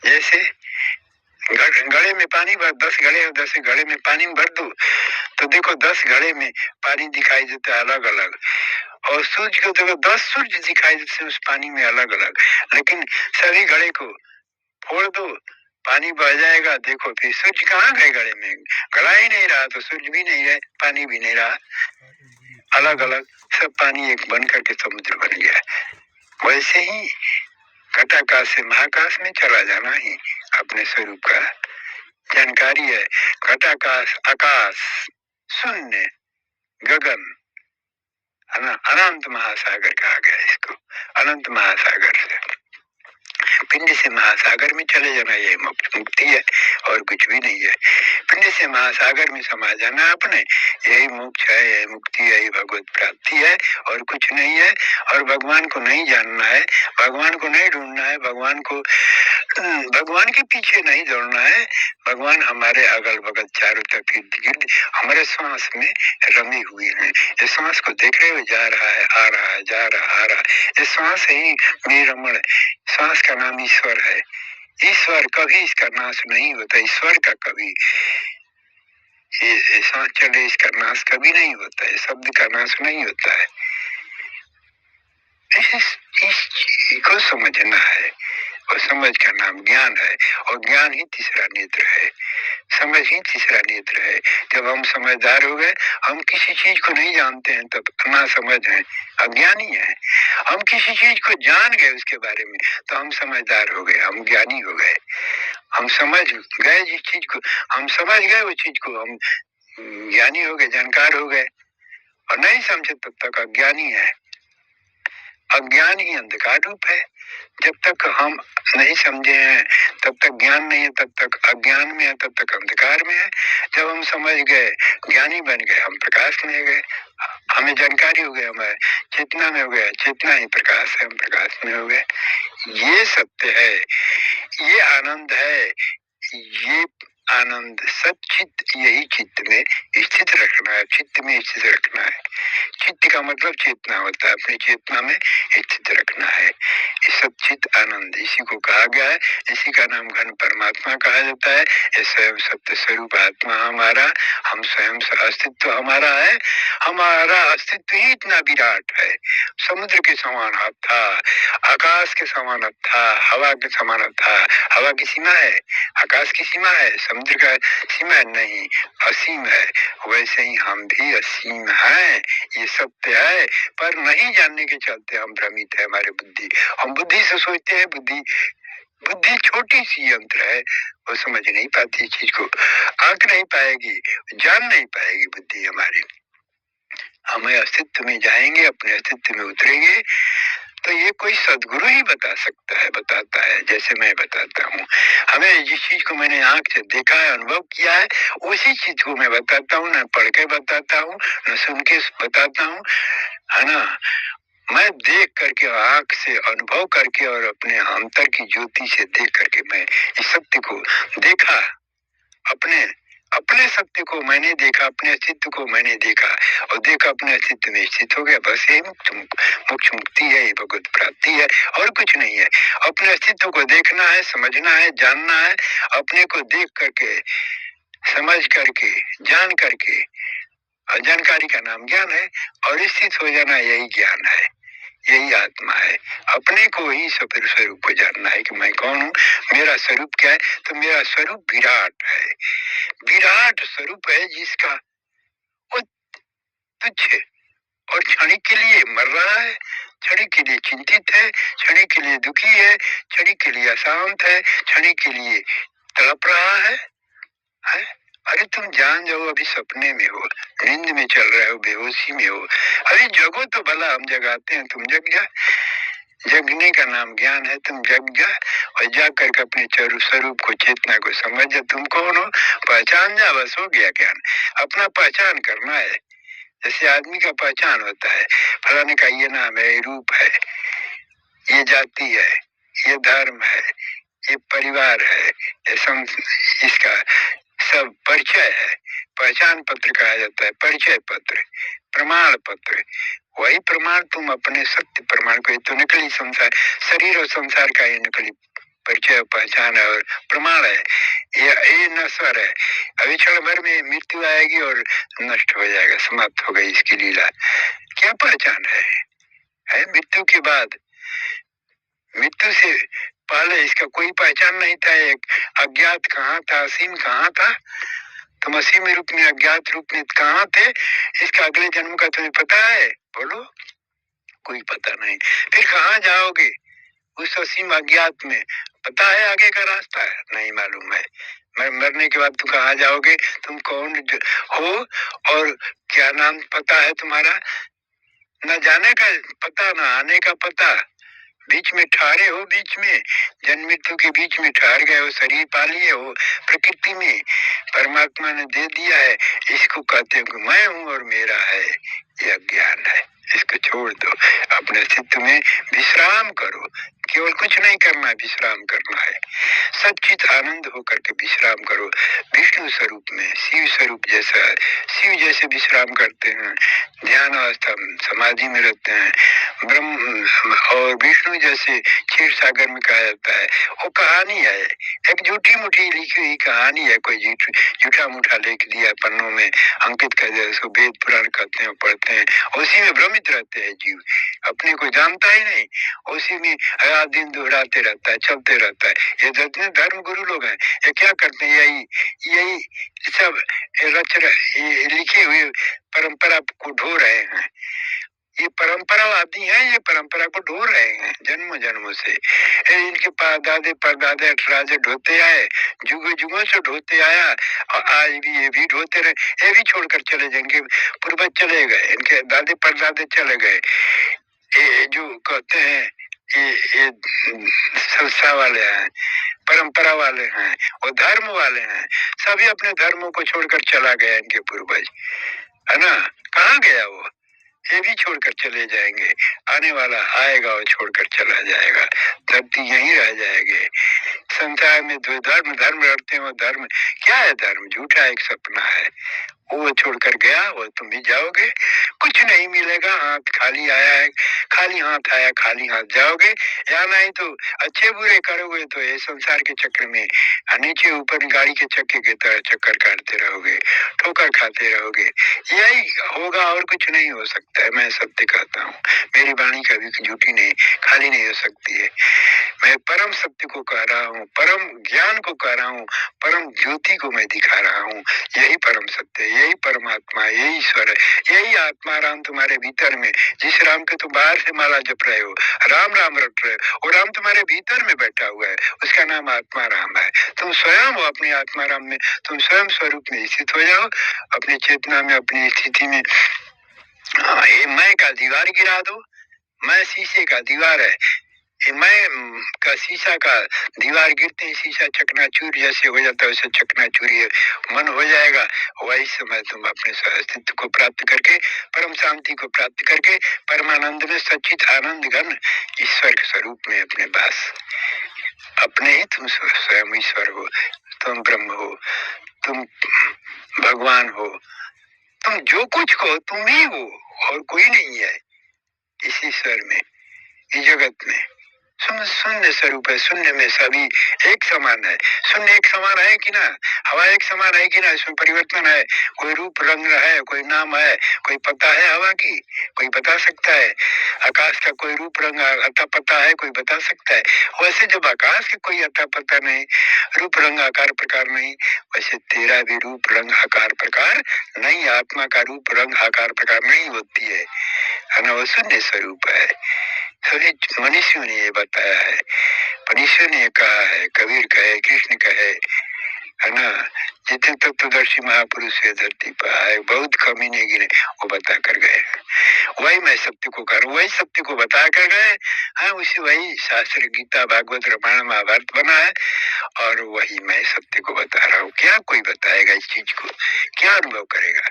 जैसे घड़े में पानी भर, 10 घड़े और 10 घड़े में पानी भर दो तो देखो 10 घड़े में पानी दिखाई देता है अलग अलग, और सूर्य को देखो 10 सूर्य दिखाई देते हैं उस पानी में अलग अलग, लेकिन सभी घड़े को फोड़ दो पानी बह जाएगा। देखो फिर सूर्य कहाँ गए घड़े में, घड़ा ही नहीं रहा तो सूर्य भी नहीं है, पानी भी नहीं रहा, अलग अलग सब पानी एक बन करके समुद्र बन गया। वैसे ही घटाकाश से महाकाश में चला जाना ही अपने स्वरूप का जानकारी है। घटाकाश, आकाश, शून्य, गगन, अनंत महासागर कहा गया इसको। अनंत महासागर से पिंड से महासागर में चले जाना, ये मुक्ति है और कुछ भी नहीं है। पिंड से महासागर में समा जाना अपने, यही मोक्ष है, यही मुक्ति है, यही भगवत प्राप्ति है और कुछ नहीं है। और भगवान को नहीं जानना है, भगवान को नहीं ढूंढना है, भगवान के पीछे नहीं दौड़ना है। भगवान हमारे अगल बगल चारों तरफ इर्द गिर्द हमारे श्वास में रमे हुए हैं। इस श्वास को देख रहे हो, जा रहा है, आ रहा है, जा रहा, आ रहा है। इस श्वास ही मेरी रमण, श्वास का नाम ईश्वर है। ईश्वर कभी इसका नाश नहीं होता, ईश्वर का कभी ये सांस चले इसका नाश कभी नहीं होता है, शब्द का नाश नहीं होता है। इस चीज को समझना है और समझ का नाम ज्ञान है, और ज्ञान ही तीसरा नेत्र है, समझ ही तीसरा नेत्र है। जब हम समझदार हो गए, हम किसी चीज को नहीं जानते हैं तब ना समझ है, अज्ञानी है। हम किसी चीज को जान गए उसके बारे में तो हम समझदार हो गए, हम ज्ञानी हो गए। हम समझ गए जिस चीज को, हम समझ गए वो चीज को, हम ज्ञानी हो गए, जानकार हो गए। और नहीं समझे तब तक अज्ञानी है। अज्ञान ही अंधकार रूप है। जब तक हम नहीं समझे हैं तब तक ज्ञान नहीं है, तब तक अज्ञान में है, तब तक अंधकार में है। जब हम समझ गए, ज्ञानी बन गए, हम प्रकाश में गए, हमें जानकारी हो गया, हमें चेतना में हो गया, चेतना ही प्रकाश है, हम प्रकाश में हो गए। ये सत्य है, ये आनंद है, ये आनंद सचित यही चित्त में स्थित रखना है, चित्त में स्थित रखना है। चित्त का मतलब चेतना होता है, अपनी चेतना में स्थित रखना है। ये सचित आनंद इसी को कहा गया है, इसी का नाम घन परमात्मा कहा जाता है। ये स्वयं सत्य स्वरूप आत्मा हमारा, हम स्वयं अस्तित्व हमारा है। हमारा अस्तित्व ही इतना विराट है, समुद्र के समान था, आकाश के समान था, हवा के समान था। हवा की सीमा है, आकाश की सीमा है, समुद्र का सीमा नहीं, असीम है। वैसे ही हम भी असीम हैं, ये सत्य है। पर नहीं जानने के चलते हम भ्रमित है, हमारे बुद्धि, हम बुद्धि से सोचते हैं, बुद्धि छोटी सी यंत्र है, वो समझ नहीं पाती चीज को, आंक नहीं पाएगी, जान नहीं पाएगी बुद्धि हमारी। हमें अस्तित्व में जाएंगे, अपने अस्तित्व में उतरेंगे तो ये कोई सदगुरु ही बता सकता है, बताता है, जैसे मैं बताता हूँ। हमें जिस चीज को मैंने आंख से देखा है, अनुभव किया है, उसी चीज को मैं बताता हूँ, न पढ़ के बताता हूँ, न सुन के बताता हूँ, है ना। मैं देख करके, आंख से अनुभव करके और अपने अंतर की ज्योति से देख करके मैं इस सत्य को देखा, अपने अपने सत्य को मैंने देखा, अपने अस्तित्व को मैंने देखा और देखा, अपने अस्तित्व में स्थित हो गया। बस यही मोक्ष मुक्ति है, ये भगवत प्राप्ति है और कुछ नहीं है। अपने अस्तित्व को देखना है, समझना है, जानना है, अपने को देख करके, समझ करके, जान करके, और जानकारी का नाम ज्ञान है, और स्थित हो जाना यही ज्ञान है, यही आत्मा है। अपने को ही स्वरूप को जानना है कि मैं कौन हूँ, मेरा स्वरूप क्या है। तो मेरा स्वरूप विराट है, विराट स्वरूप है जिसका वो तुच्छ और क्षणिक के लिए मर रहा है, क्षणिक के लिए चिंतित है, क्षणिक के लिए दुखी है, क्षणिक के लिए अशांत है, क्षणिक के लिए तड़प रहा है? अरे तुम जान जाओ, अभी सपने में हो, नींद में चल रहे हो, बेहोशी में हो, अरे जगो तो भला, हम जगाते हैं, तुम जग जा। जगने का नाम ज्ञान है, तुम जग जा और जाग करके अपने स्वरूप को, चेतना को समझ जा, तुम कौन हो, पहचान जा, बस हो गया ज्ञान। अपना पहचान करना है, जैसे आदमी का पहचान होता है, फलाने का ये नाम है, ये रूप है, ये जाति है, ये धर्म है, ये परिवार है, ये इसका सब परिचय है। पहचान पत्र कहा जाता है, परिचय पत्र, प्रमाण पत्र। वही प्रमाण तुम अपने सत्य प्रमाण को, ये तो नकली संसार, शरीर और संसार का ये नकली परिचय पहचान है और प्रमाण है, ये नश्वर है। अभी क्षण भर में मृत्यु आएगी और नष्ट हो जाएगा, समाप्त हो गई इसकी लीला। क्या पहचान है मृत्यु के बाद? मृत्यु से पहले इसका कोई पहचान नहीं था। एक अज्ञात कहाँ था, असीम कहाँ था? तुम असीम रूप में अज्ञात रूप में कहाँ थे? इसका अगले जन्म का तुम्हें पता है? बोलो, कोई पता नहीं। फिर कहाँ जाओगे उस असीम अज्ञात में? पता है आगे का रास्ता? नहीं मालूम है। मरने के बाद तुम कहाँ जाओगे? तुम कौन हो और क्या नाम पता है तुम्हारा? न जाने का पता, न आने का पता। बीच में ठहरे हो, बीच में जन्म मृत्यु के बीच में ठहर गए हो, शरीर पा लिए हो प्रकृति में। परमात्मा ने दे दिया है, इसको कहते हो मैं हूँ और मेरा है, यह ज्ञान है। इसको छोड़ दो, अपने अस्तित्व में विश्राम करो। केवल कुछ नहीं करना, विश्राम करना है। सच्चित आनंद होकर के विश्राम करो, विष्णु स्वरूप में, शिव स्वरूप जैसा। शिव जैसे विश्राम करते हैं, ध्यान अवस्था समाधि में रहते हैं। ब्रह्म और विष्णु जैसे क्षीर सागर में कहा जाता है। वो कहानी है, एक झूठी मूठी लिखी हुई कहानी है। कोई झूठा मूठा लिख दिया पन्नों में, अंकित कर दिया, उसको वेद पुराण कहते हैं, पढ़ते हैं, उसी में भ्रमित रहते हैं जीव। अपने को जानता ही नहीं, उसी में रात दिन दोहराते रहता है, चलते रहता है। ये जितने धर्म गुरु लोग हैं, ये क्या करते हैं? यही सब ये लिखी हुई परंपरा को ढो रहे हैं। ये परंपरावादी हैं, ये परंपरा को ढो रहे हैं जन्मों जन्मों से। इनके दादे परदादे राजे ढोते आए, जुगों जुगों से ढोते आया, और आज भी ये भी ढोते रहे। ये भी छोड़कर चले जाएंगे, पूर्वज चले गए, इनके दादे परदादे चले गए। ये जो कहते हैं ये संस्था वाले हैं, परंपरा वाले हैं, और धर्म वाले हैं, सभी अपने धर्मों को छोड़कर चला गया इनके पूर्वज, है ना? कहाँ गया वो? ये भी छोड़कर चले जाएंगे। आने वाला आएगा और छोड़कर चला जाएगा, धरती यहीं रह जाएगी। संसार में दो धर्म लड़ते हैं, वो धर्म क्या है? धर्म झूठा एक सपना है। वो छोड़कर गया, वो तुम भी जाओगे, कुछ नहीं मिलेगा। हाथ खाली आया है, खाली हाथ आया, खाली हाथ जाओगे। या नहीं तो अच्छे बुरे करोगे तो ये संसार के चक्र में नीचे ऊपर गाड़ी के चक्के की तरह चक्कर काटते रहोगे, ठोकर खाते रहोगे। यही होगा और कुछ नहीं हो सकता है। मैं सत्य कहता हूँ, मेरी वाणी कभी झूठी नहीं, खाली नहीं हो सकती है। मैं परम सत्य को कह रहा हूँ, परम ज्ञान को कह रहा हूँ, परम ज्योति को मैं दिखा रहा हूँ। यही परम सत्य, यही परमात्मा, यही ईश्वर है, यही आत्मा राम तुम्हारे भीतर में। जिस राम के तुम बाहर से माला जप रहे हो, राम राम रट रहे हो, वो राम तुम्हारे भीतर में बैठा हुआ है, उसका नाम आत्मा राम है। तुम स्वयं हो अपने आत्मा राम में, तुम स्वयं स्वरूप में स्थित हो जाओ, अपनी चेतना में, अपनी स्थिति में। ये मैं का दीवार गिरा दो। मैं शीशे का दीवार है, मैं का शीशा का दीवार गिरते ही शीशा चकनाचूर जैसे हो जाता है, वैसे चकनाचूर मन हो जाएगा। वही समय तुम अपने अस्तित्व को प्राप्त करके, परम शांति को प्राप्त करके, परमानंद में सच्चित आनंद घन ईश्वर के स्वरूप में अपने पास, अपने ही तुम स्वयं ईश्वर हो, तुम ब्रह्म हो, तुम भगवान हो, तुम जो कुछ हो तुम ही हो और कोई नहीं है इस ईश्वर में, इस जगत में। शून्य स्वरूप है, शून्य में सभी एक समान है। शून्य एक समान है कि ना? हवा एक समान है कि ना? इसमें परिवर्तन है, कोई रूप रंग है, कोई नाम है, कोई पता है हवा की? कोई बता सकता है? आकाश का कोई रूप रंग अता पता है? कोई बता सकता है? वैसे जब आकाश के कोई अता पता नहीं, रूप रंग आकार प्रकार नहीं, वैसे तेरा भी रूप रंग आकार प्रकार नहीं। आत्मा का रूप रंग आकार प्रकार नहीं होती है ना? वो शून्य स्वरूप है। सभी मनुष्यों ने ये बताया है, मनुष्यों ने कहा है, कबीर कहे, कृष्ण कहे, है ना? जितने तत्वदर्शी महापुरुष है धरती पर आए, बहुत कमी नहीं गिने, वो बता कर गए। वही मैं सत्य को कर, वही सत्य को बता कर गए। हाँ, उसी वही शास्त्र गीता भागवत रामायण महाभारत बना है, और वही मैं सत्य को बता रहा हूँ। क्या कोई बताएगा इस चीज को? क्या अनुभव करेगा?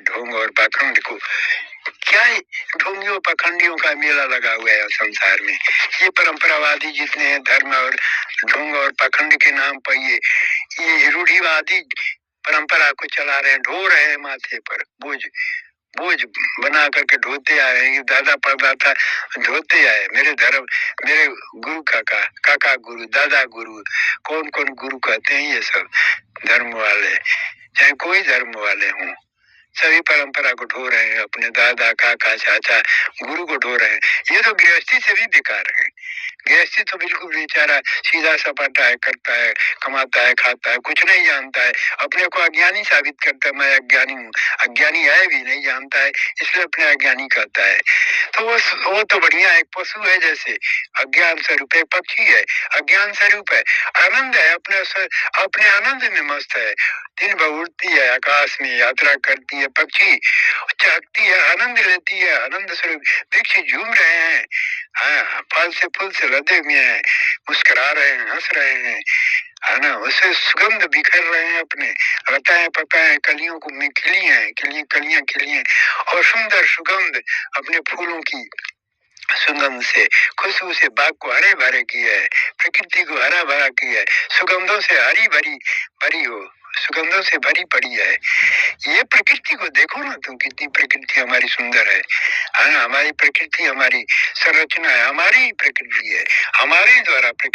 ढोंग और पाखंड को क्या है? ढोंगियों पाखंडियों का मेला लगा हुआ है संसार में। ये परंपरावादी जितने हैं, धर्म और ढोंग और पाखंड के नाम पर ये रूढ़िवादी परंपरा को चला रहे हैं, ढो रहे हैं माथे पर बोझ, बोझ बना करके ढोते आए हैं। दादा परदादा ढोते आए। मेरे गुरु काका, काका गुरु, दादा गुरु, कौन कौन गुरु कहते हैं ये सब धर्म वाले, चाहे कोई धर्म वाले हों, सभी परंपरा को ढो रहे हैं। अपने दादा काका चाचा गुरु को ढो रहे हैं। ये तो गृहस्थी से भी बेकार है। गृहस्थी तो बिल्कुल बेचारा सीधा सपाटा है, करता है, कमाता है, खाता है, कुछ नहीं जानता है, अपने को अज्ञानी साबित करता है। मैं अज्ञानी हूँ, अज्ञानी है भी नहीं जानता है, इसलिए अपने अज्ञानी कहता है। तो वो तो बढ़िया एक पशु है, जैसे अज्ञान स्वरूप एक पक्षी है, अज्ञान स्वरूप है, आनंद है, अपने आनंद में मस्त है। दिन भर उड़ती है, आकाश में यात्रा करती है, पक्षी चहकती है, आनंद लेती है, आनंद स्वरूप वृक्ष झूम रहे हैं, हाँ, फल से फूल से लदे हुए हैं, मुस्कुरा रहे हैं, हंस रहे हैं, है ना, उसे सुगंध बिखर रहे हैं अपने, लताएं पताएं कलियों को में खिली हैं, कलियां खिली हैं, और सुंदर सुगंध अपने फूलों की सुगंध से, खुशबू से बाग को हरे भरे किया है, प्रकृति को हरा भरा किया है, सुगंधों से हरी भरी भरी हो, सुगंधों से भरी पड़ी है। ये प्रकृति को देखो ना तुम, कितनी प्रकृति हमारी सुंदर है ना, हमारी प्रकृति, हमारी संरचना है, हमारी प्रकृति है, हमारे द्वारा प्रकृति